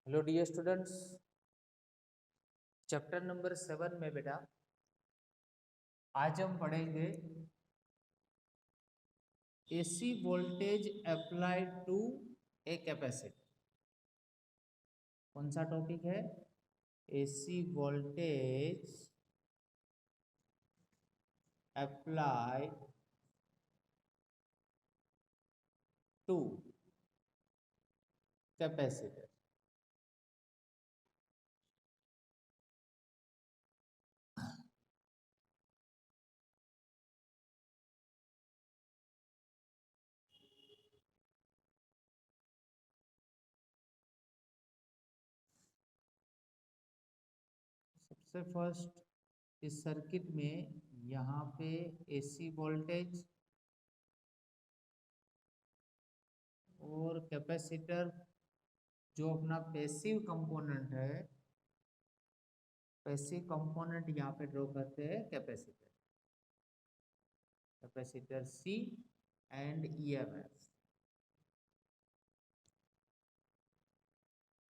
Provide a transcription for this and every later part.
Hello dear students, chapter number 7 में बेटा आज हम पढ़ेंगे AC voltage applied to a capacitor. कौन सा टॉपिक है? AC voltage applied to capacitor. सबसे फर्स्ट इस सर्किट में यहाँ पे एसी वोल्टेज और कैपेसिटर जो अपना पैसिव कंपोनेंट है, पैसिव कंपोनेंट यहाँ पे ड्रॉ करते हैं कैपेसिटर सी एंड ईएमएफ।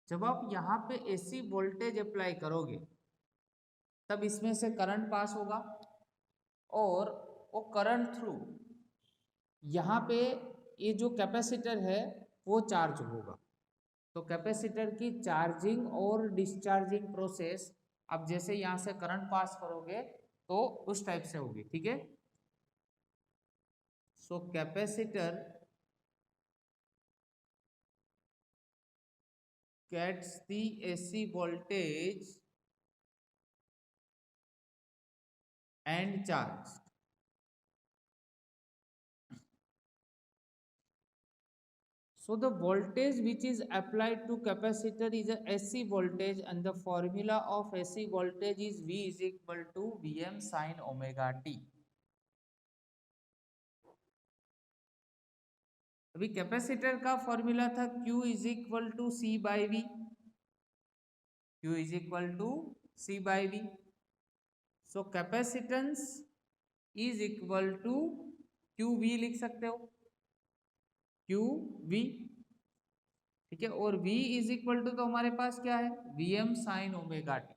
जब आप यहाँ पे एसी वोल्टेज अप्लाई करोगे तब इसमें से करंट पास होगा और वो करंट थ्रू यहाँ पे ये जो कैपेसिटर है वो चार्ज होगा। तो कैपेसिटर की चार्जिंग और डिस्चार्जिंग प्रोसेस अब जैसे यहाँ से करंट पास करोगे तो उस टाइप से होगी, ठीक है। सो capacitor gets the AC voltage and charge. So the voltage which is applied to capacitor is a AC voltage and the formula of AC voltage is V is equal to Vm sin omega t. अभी capacitor का formula था Q is equal to C by V, Q is equal to C by V. So capacitance is equal to Q V लिख सकते हो, Q we, ठीक है। और V is equal to तो हमारे पास क्या है? Vm sine omega T.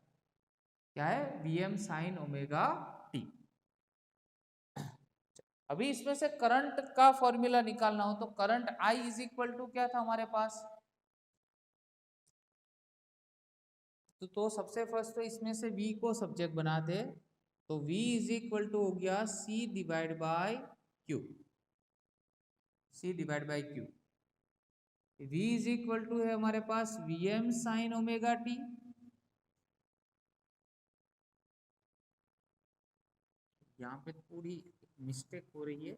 क्या है? Vm sine omega T. अभी इसमें से करंट का फॉर्मूला निकालना हो तो current I is equal to क्या था हमारे पास? तो सबसे फर्स्ट तो इसमें से V को सब्जेक्ट बनाते, तो V इज इक्वल टू हो गया C divide by Q, C divide by Q। V is equal to है हमारे पास Vm साइन ओमेगा टी। यहाँ पे थोड़ी मिस्टेक हो रही है।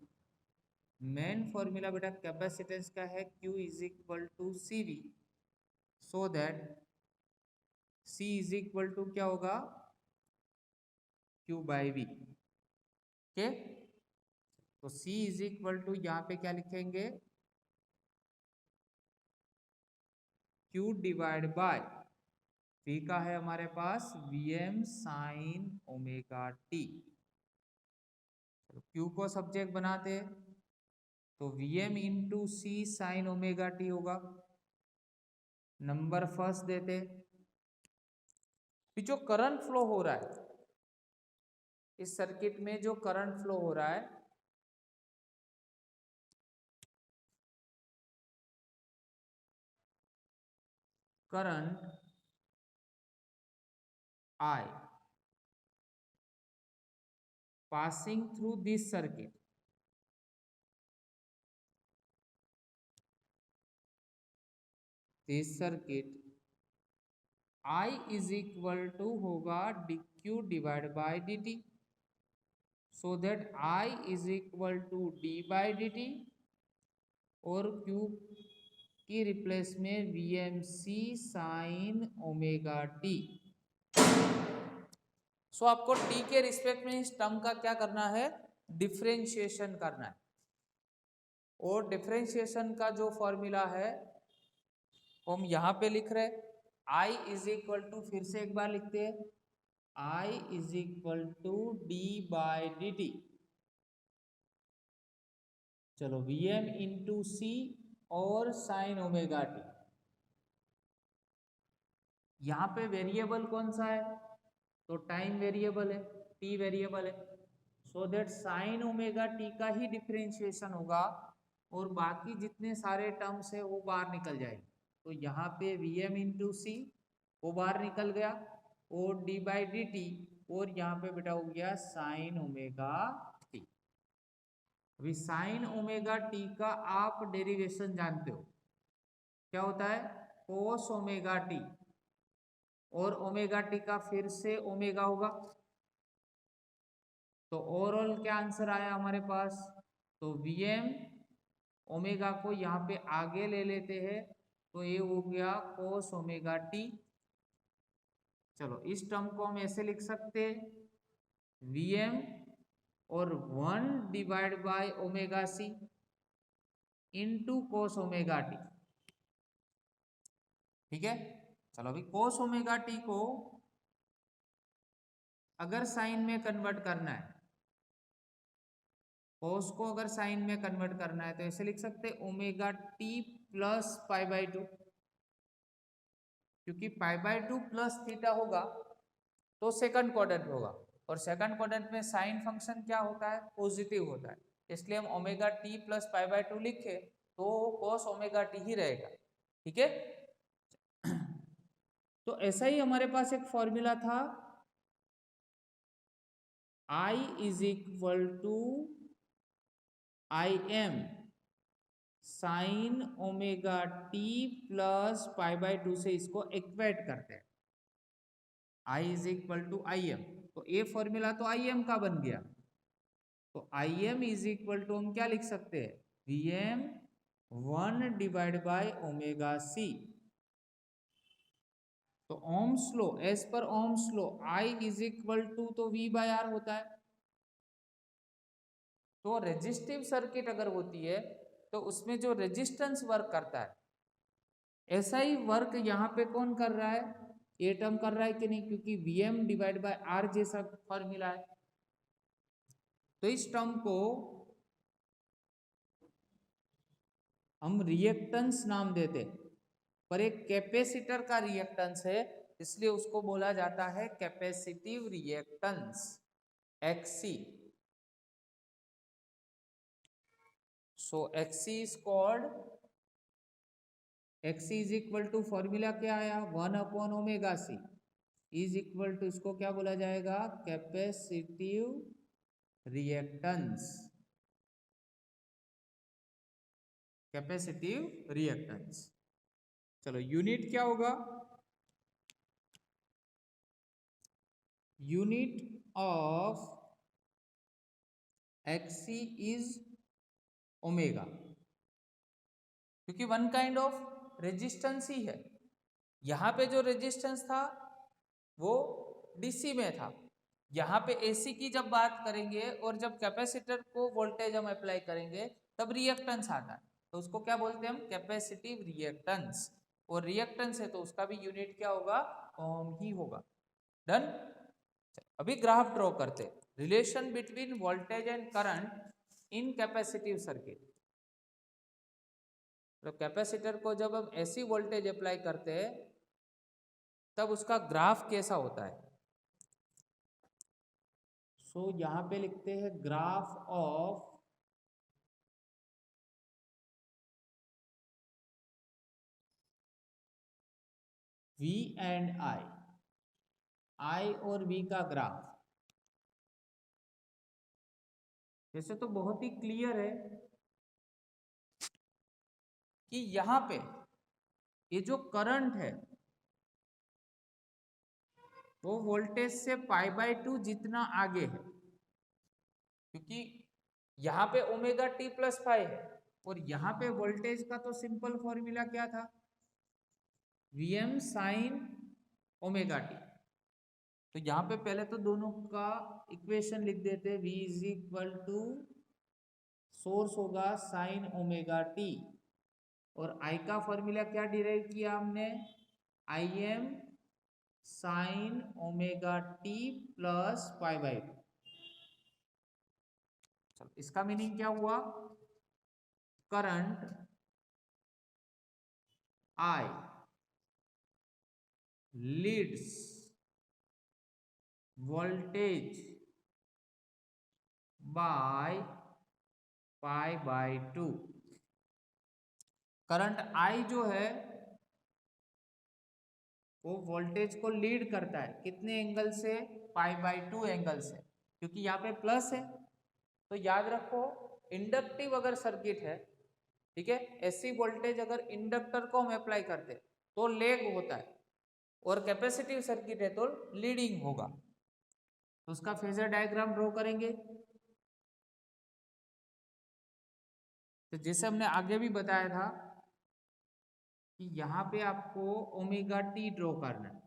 मेन फॉर्मूला बेटा कैपेसिटेंस का है Q is equal to C V, so that C is equal to क्या होगा? Q by V, okay. तो C इज इक्वल टू यहाँ पे क्या लिखेंगे? Q डिवाइड बाय V का है हमारे पास Vm sine omega T. Q को सब्जेक्ट बनाते तो Vm इंटू सी साइन ओमेगा टी होगा। नंबर फर्स्ट देते, जो करंट फ्लो हो रहा है इस सर्किट में, जो करंट फ्लो हो रहा है current I passing through this circuit, I is equal to होगा dq divide by dt, so that I is equal to d by dt और q की रिप्लेस में VMC साइन ओमेगा टी। सो आपको t के respect में इस term का क्या करना है? डिफरेंशिएशन करना है। और डिफरेंशिएशन का जो फॉर्मूला है हम यहाँ पे लिख रहे, I इज इक्वल टू, फिर से एक बार लिखते हैं, I is equal to D by D T. चलो Vm इंटू सी और साइन ओमेगा टी। यहाँ पे वेरिएबल कौन सा है, तो टाइम वेरिएबल है, टी वेरिएबल है, so that sine omega T का ही डिफरेंशिएशन होगा और बाकी जितने सारे टर्म्स है वो बाहर निकल जाएंगे। तो यहाँ पे वी एम इंटू सी वो बाहर निकल गया और डी बाई डी टी, और यहाँ पे बेटा हो गया साइन ओमेगा टी। अभी साइन ओमेगा टी का आप डेरिवेशन जानते हो, क्या होता है, कोस ओमेगा टी, और ओमेगा टी का फिर से ओमेगा होगा। तो ओवरऑल क्या आंसर आया हमारे पास, तो वी एम ओमेगा को यहाँ पे आगे ले लेते हैं, तो ये हो गया कोस ओमेगा टी। चलो इस टर्म को हम ऐसे लिख सकते हैं, वी एम और 1 divide by omega C into cos omega T. ठीक है, चलो अभी कोस ओमेगा टी को अगर साइन में कन्वर्ट करना है, कोस को अगर साइन में कन्वर्ट करना है तो ऐसे लिख सकते हैं omega T plus pi by two, क्योंकि pi by two plus theta होगा तो सेकंड क्वाड्रेंट होगा, और सेकंड क्वाड्रेंट में साइन फंक्शन क्या होता है, पॉजिटिव होता है, इसलिए हम omega T plus pi by two लिखे तो कोस ओमेगा टी ही रहेगा। ठीक है, तो ऐसा ही हमारे पास एक फॉर्मूला था, I is equal to I M sine omega T plus pi by two से इसको इक्वेट करते हैं, I is equal to I M, तो ये फॉर्मूला तो आई एम का बन गया, तो I m is equal to हम क्या लिख सकते हैं, V m 1 divide by omega C. तो Ohm's law, as per Ohm's law I is equal to तो वी बाय आर होता है। तो रेजिस्टिव सर्किट अगर होती है तो उसमें जो रेजिस्टेंस वर्क करता है, ऐसा ही वर्क यहाँ पे कौन कर रहा है, ये टर्म कर रहा है कि नहीं, क्योंकि V M divide by R जैसा फॉर्मूला है। तो इस टर्म को हम रिएक्टेंस नाम देते, पर एक कैपेसिटर का रिएक्टेंस है इसलिए उसको बोला जाता है capacitive reactance, XC. So XC is called, XC is equal to formula क्या आया, 1 upon omega C is equal to, इसको क्या बोला जाएगा, कैपेसिटिव रिएक्टेंस, कैपेसिटिव रिएक्टेंस। चलो यूनिट क्या होगा, unit of XC is omega, क्योंकि वन काइंड ऑफ रेजिस्टेंस ही है। यहाँ पे जो रेजिस्टेंस था वो डीसी में था, यहाँ पे एसी की जब बात करेंगे और जब कैपेसिटर को वोल्टेज हम अप्लाई करेंगे तब रिएक्टेंस आता है, तो उसको क्या बोलते हैं हम, कैपेसिटिव रिएक्टेंस। और रिएक्टेंस है तो उसका भी यूनिट क्या होगा, ओम ही होगा। डन। अभी ग्राफ ड्रॉ करते, relation between voltage and current in capacitive circuit. तो कैपेसिटर को जब हम ऐसी वोल्टेज अप्लाई करते हैं तब उसका ग्राफ कैसा होता है। सो यहां पे लिखते हैं graph of V and I और V का ग्राफ। वैसे तो बहुत ही क्लियर है कि यहाँ पे ये जो करंट है वो वोल्टेज से पाई बाई टू जितना आगे है, क्योंकि यहाँ पे ओमेगा टी प्लस पाई है और यहाँ पे वोल्टेज का तो सिंपल फॉर्मूला क्या था, V M sine omega T. तो यहाँ पे पहले तो दोनों का इक्वेशन लिख देते, v is equal to source होगा साइन ओमेगा टी और I का फॉर्मूला क्या डिराइव किया हमने, I M sine omega T plus pi by two. चलो इसका मीनिंग क्या हुआ, current I leads voltage by pi by 2। Current I जो है वो वोल्टेज को लीड करता है कितने एंगल से, पाई बाय 2 एंगल से, क्योंकि यहाँ पे प्लस है। तो याद रखो इंडक्टिव अगर सर्किट है, ठीक है, ऐसी वोल्टेज अगर इंडक्टर को हम अप्लाई करते तो लेग होता है, और कैपेसिटिव सर्किट है तो लीडिंग होगा। तो उसका फेजर डायग्राम ड्रॉ करेंगे। तो जैसे हमने आगे भी बताया था कि यहाँ पे आपको ओमेगा टी ड्रॉ करना है।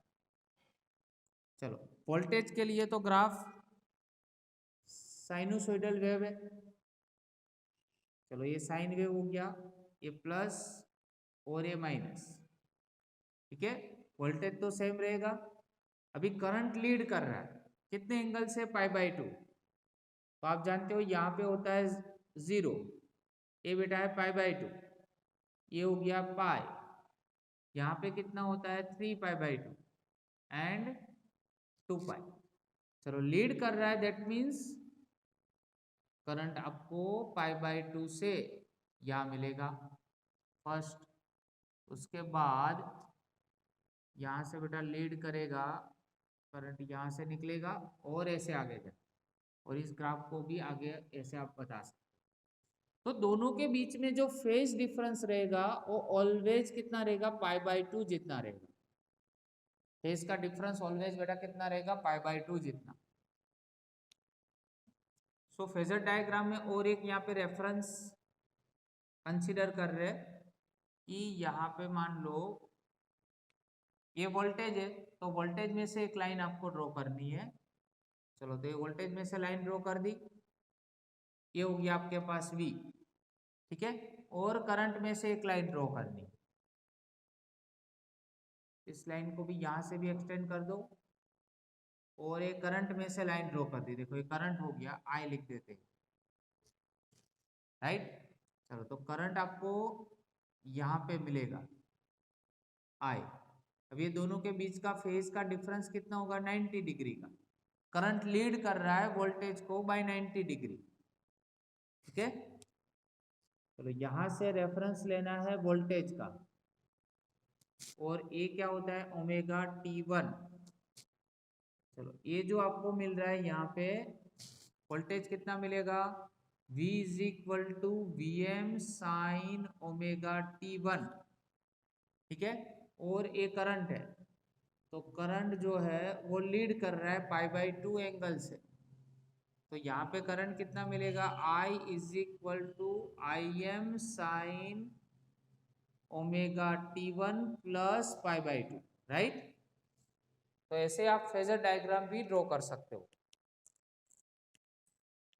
चलो वोल्टेज के लिए तो ग्राफ साइनोसॉइडल वेव है। चलो ये साइन वेव हो गया, ये प्लस और ये माइनस, ठीक है। वोल्टेज तो सेम रहेगा। अभी करंट लीड कर रहा है कितने एंगल से, पाई बाय 2। तो आप जानते हो यहाँ पे होता है 0, ये बेटा है पाई बाय 2, ये हो गया पाई, यहाँ पे कितना होता है 3 पाई बाय 2 एंड 2 पाई। चलो लीड कर रहा है, दैट मीन्स करंट आपको पाई बाय 2 से यहाँ मिलेगा फर्स्ट। उसके बाद यहाँ से बेटा लीड करेगा, करंट यहाँ से निकलेगा और ऐसे आगे जाए, और इस ग्राफ को भी आगे ऐसे आप बता सकते। तो दोनों के बीच में जो फेज डिफरेंस रहेगा वो ऑलवेज कितना रहेगा, पाई बाय 2 जितना रहेगा। फेज का डिफरेंस ऑलवेज बेटा कितना रहेगा, पाई बाय 2 जितना। सो फेजर डायग्राम में और एक यहाँ पे रेफरेंस कंसीडर कर रहे कि यहाँ पे मान लो ये वोल्टेज है, तो वोल्टेज में से एक लाइन आपको ड्रॉ करनी है। चलो तो ये वोल्टेज में से लाइन ड्रॉ कर दी, ये हो गया आपके पास V, ठीक है। और करंट में से एक लाइन ड्रॉ करनी, इस लाइन को भी यहाँ से भी एक्सटेंड कर दो, और एक करंट में से लाइन ड्रॉ कर दी। देखो ये करंट हो गया, I लिख देते, राइट। चलो तो करंट आपको यहाँ पे मिलेगा I। अब ये दोनों के बीच का फेज का डिफरेंस कितना होगा, 90 डिग्री का। करंट लीड कर रहा है वोल्टेज को बाय 90 डिग्री, ठीक है। चलो यहाँ से रेफरेंस लेना है वोल्टेज का, और ये क्या होता है, ओमेगा T1। चलो ये जो आपको मिल रहा है यहाँ पे वोल्टेज कितना मिलेगा, V is equal to Vm sine omega T1, ठीक है। और ये करंट है, तो करंट जो है वो लीड कर रहा है पाई बाय 2 एंगल से। तो यहाँ पे करंट कितना मिलेगा, I is equal to Im sine omega T1 plus pi by 2, right. तो ऐसे आप फेजर डायग्राम भी ड्रॉ कर सकते हो।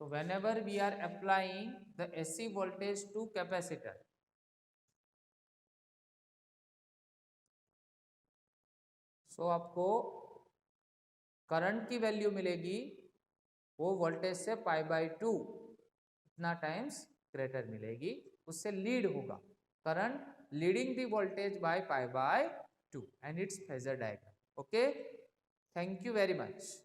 तो whenever we are applying the AC voltage to capacitor, सो आपको करंट की वैल्यू मिलेगी वो वोल्टेज से पाई बाय 2 इतना टाइम्स ग्रेटर मिलेगी, उससे लीड होगा current leading the voltage by pi by 2 and it's phasor diagram. Okay, thank you very much.